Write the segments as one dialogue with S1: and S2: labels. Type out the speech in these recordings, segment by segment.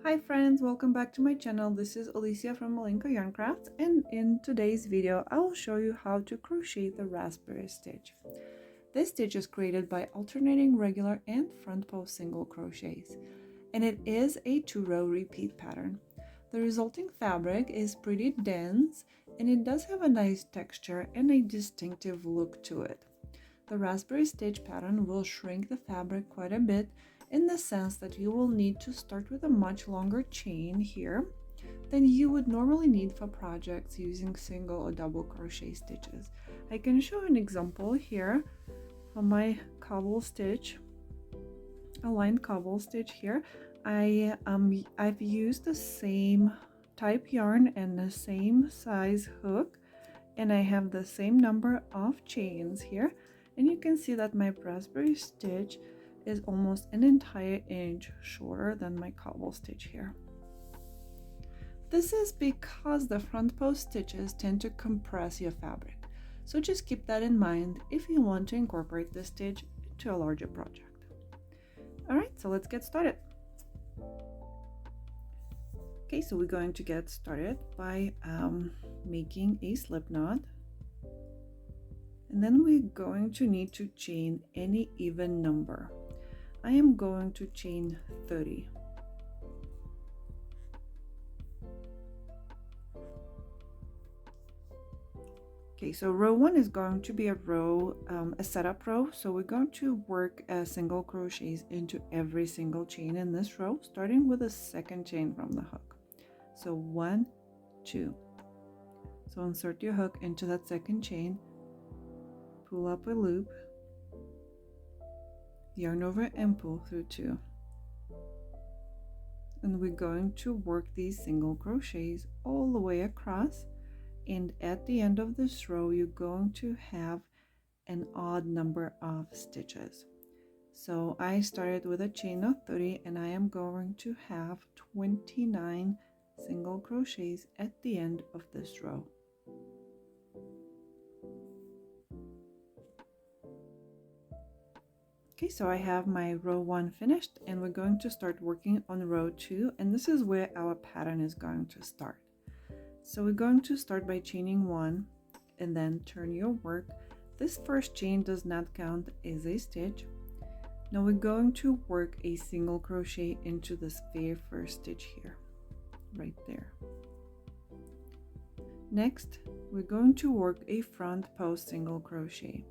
S1: Hi friends, welcome back to my channel. This is Alicia from Malinko Yarn Crafts, and in today's video I will show you how to crochet the raspberry stitch. This stitch is created by alternating regular and front post single crochets, and it is a 2-row repeat pattern. The resulting fabric is pretty dense and it does have a nice texture and a distinctive look to it. The raspberry stitch pattern will shrink the fabric quite a bit in the sense that you will need to start with a much longer chain here than you would normally need for projects using single or double crochet stitches. I can show an example here from my cobble stitch, a lined cobble stitch here. I've used the same type yarn and the same size hook, and I have the same number of chains here, and you can see that my raspberry stitch is almost an entire inch shorter than my cobble stitch here. This is because the front post stitches tend to compress your fabric, so just keep that in mind if you want to incorporate this stitch into a larger project. Alright, so let's get started. Okay, so we're going to get started by making a slip knot, and then we're going to need to chain any even number. I am going to chain 30. Okay, so row 1 is going to be a row, a setup row. So we're going to work single crochets into every single chain in this row, starting with a second chain from the hook. So 1, 2. So insert your hook into that second chain, pull up a loop, yarn over and pull through 2. And we're going to work these single crochets all the way across, and at the end of this row you're going to have an odd number of stitches. So I started with a chain of 30 and I am going to have 29 single crochets at the end of this row. Okay, so I have my row 1 finished, and we're going to start working on row 2, and this is where our pattern is going to start. So we're going to start by chaining 1 and then turn your work. This first chain does not count as a stitch. Now we're going to work a single crochet into this very first stitch here, right there. Next, we're going to work a front post single crochet.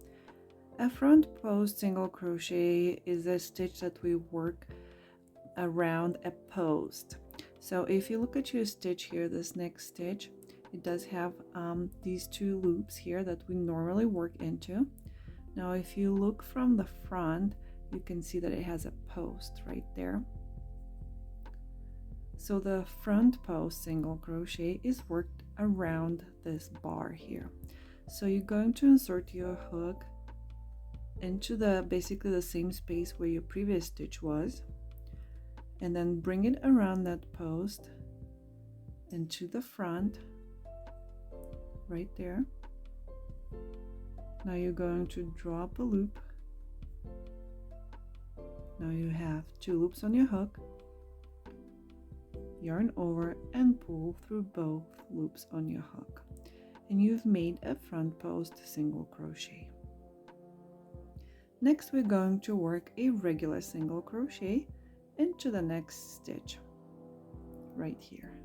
S1: A front post single crochet is a stitch that we work around a post. So if you look at your stitch here, this next stitch, it does have these 2 loops here that we normally work into. Now if you look from the front, you can see that it has a post right there. So the front post single crochet is worked around this bar here. So you're going to insert your hook into basically the same space where your previous stitch was, and then bring it around that post and to the front right there. Now you're going to drop a loop. Now you have 2 loops on your hook, yarn over and pull through both loops on your hook, and you've made a front post single crochet. Next, we're going to work a regular single crochet into the next stitch right here.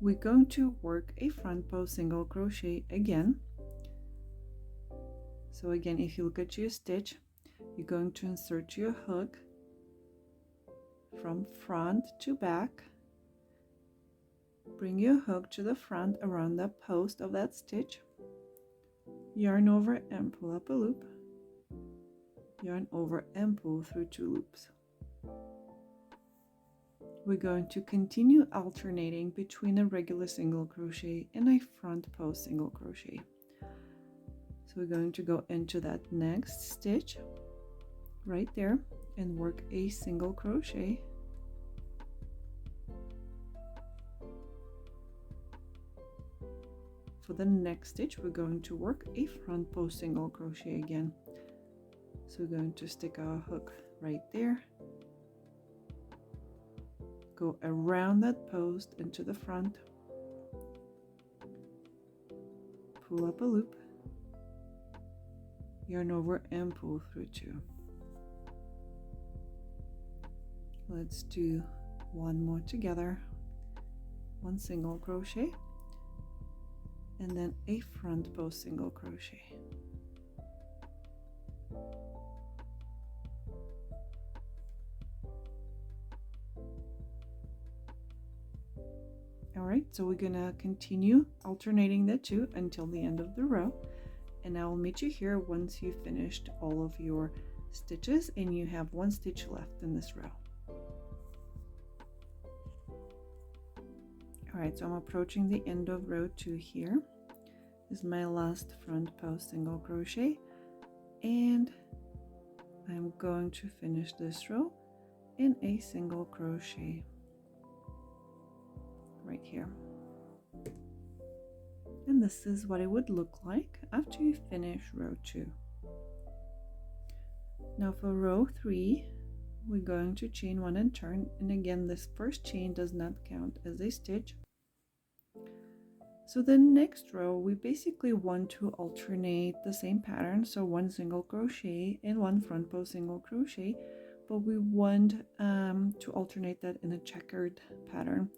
S1: We're going to work a front post single crochet again. So again, if you look at your stitch, you're going to insert your hook from front to back. Bring your hook to the front around the post of that stitch, yarn over and pull up a loop, yarn over and pull through 2 loops. We're going to continue alternating between a regular single crochet and a front post single crochet. So we're going to go into that next stitch right there and work a single crochet. For the next stitch, we're going to work a front post single crochet again. So we're going to stick our hook right there, go around that post into the front, pull up a loop, yarn over and pull through 2. Let's do one more together, 1 single crochet, and then a front post single crochet. All right, so we're gonna continue alternating the 2 until the end of the row, and I will meet you here once you've finished all of your stitches and you have 1 stitch left in this row. All right, so I'm approaching the end of row 2 here. This is my last front post single crochet, and I'm going to finish this row in a single crochet right here. And this is what it would look like after you finish row 2. Now for row 3, we're going to chain 1 and turn, and again this first chain does not count as a stitch. So the next row we basically want to alternate the same pattern, so 1 single crochet and 1 front post single crochet, but we want to alternate that in a checkered pattern.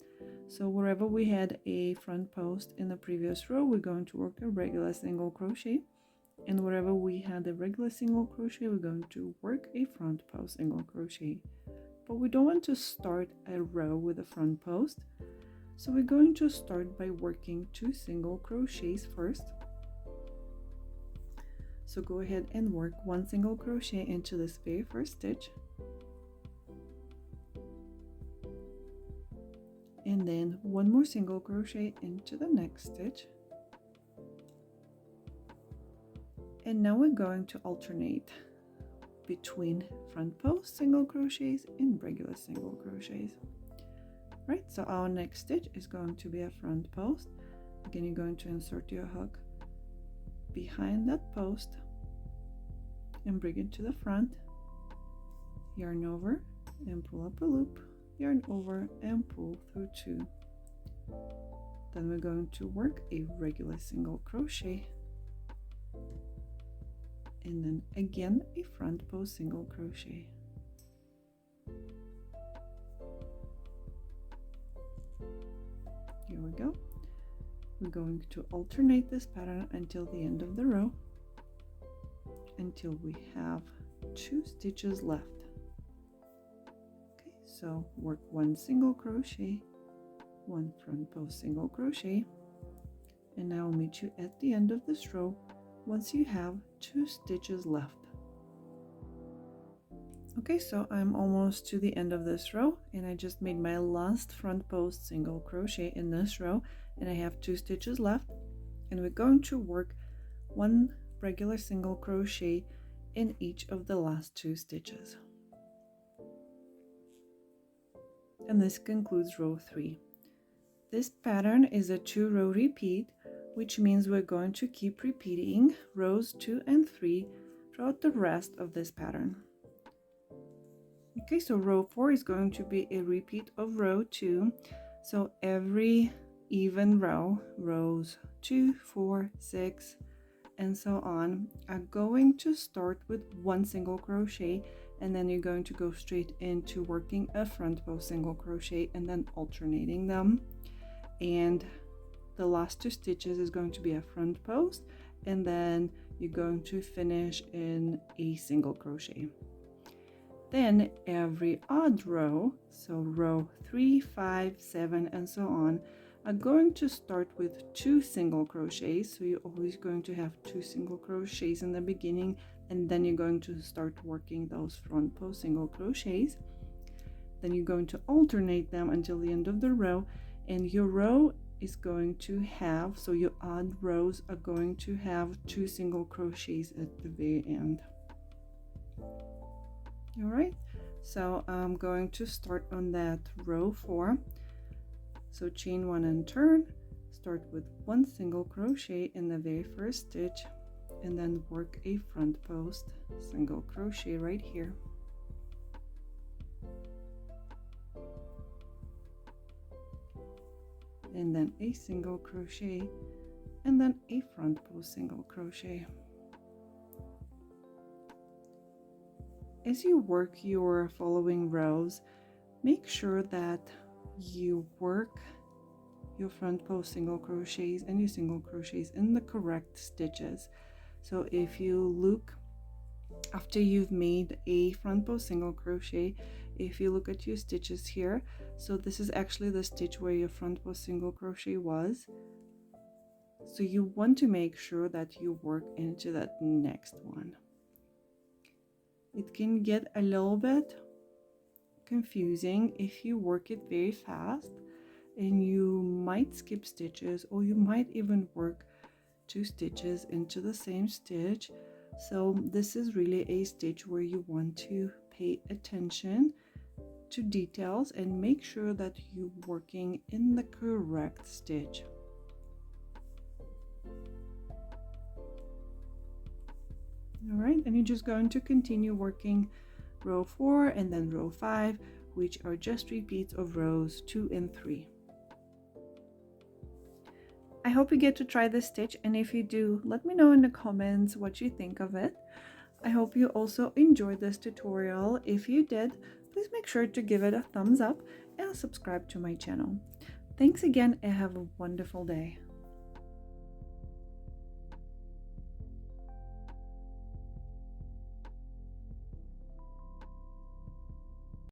S1: So wherever we had a front post in the previous row, we're going to work a regular single crochet, and wherever we had a regular single crochet, we're going to work a front post single crochet. But we don't want to start a row with a front post, so we're going to start by working 2 single crochets first. So go ahead and work 1 single crochet into this very first stitch, and then 1 more single crochet into the next stitch. And now we're going to alternate between front post single crochets and regular single crochets. Right, so our next stitch is going to be a front post. Again, you're going to insert your hook behind that post and bring it to the front, yarn over and pull up a loop, yarn over and pull through 2. Then we're going to work a regular single crochet, and then again a front post single crochet. Here we go. We're going to alternate this pattern until the end of the row, until we have 2 stitches left. Okay, so work 1 single crochet, 1 front post single crochet, and I'll meet you at the end of this row once you have 2 stitches left. Okay, so I'm almost to the end of this row, and I just made my last front post single crochet in this row, and I have 2 stitches left, and we're going to work 1 regular single crochet in each of the last 2 stitches. And this concludes row 3. This pattern is a 2-row repeat, which means we're going to keep repeating rows 2 and 3 throughout the rest of this pattern. Okay, so row 4 is going to be a repeat of row 2. So every even row, rows 2, 4, 6, and so on, are going to start with 1 single crochet, and then you're going to go straight into working a front post single crochet and then alternating them. And the last 2 stitches is going to be a front post, and then you're going to finish in a single crochet. Then every odd row, so row 3, 5, 7, and so on, are going to start with 2 single crochets. So you're always going to have 2 single crochets in the beginning, and then you're going to start working those front post single crochets. Then you're going to alternate them until the end of the row, and your row is going to have, so your odd rows are going to have 2 single crochets at the very end. All right, so I'm going to start on that row 4. So chain 1 and turn, start with 1 single crochet in the very first stitch, and then work a front post single crochet right here. And then a single crochet, and then a front post single crochet. As you work your following rows, make sure that you work your front post single crochets and your single crochets in the correct stitches. So if you look after you've made a front post single crochet, if you look at your stitches here, so this is actually the stitch where your front post single crochet was. So you want to make sure that you work into that next one. It can get a little bit confusing if you work it very fast, and you might skip stitches, or you might even work 2 stitches into the same stitch. So this is really a stitch where you want to pay attention to details and make sure that you're working in the correct stitch. All right, and you're just going to continue working row 4 and then row 5, which are just repeats of rows 2 and 3. I hope you get to try this stitch, and if you do, let me know in the comments what you think of it. I hope you also enjoyed this tutorial. If you did, please make sure to give it a thumbs up and subscribe to my channel. Thanks again, and have a wonderful day.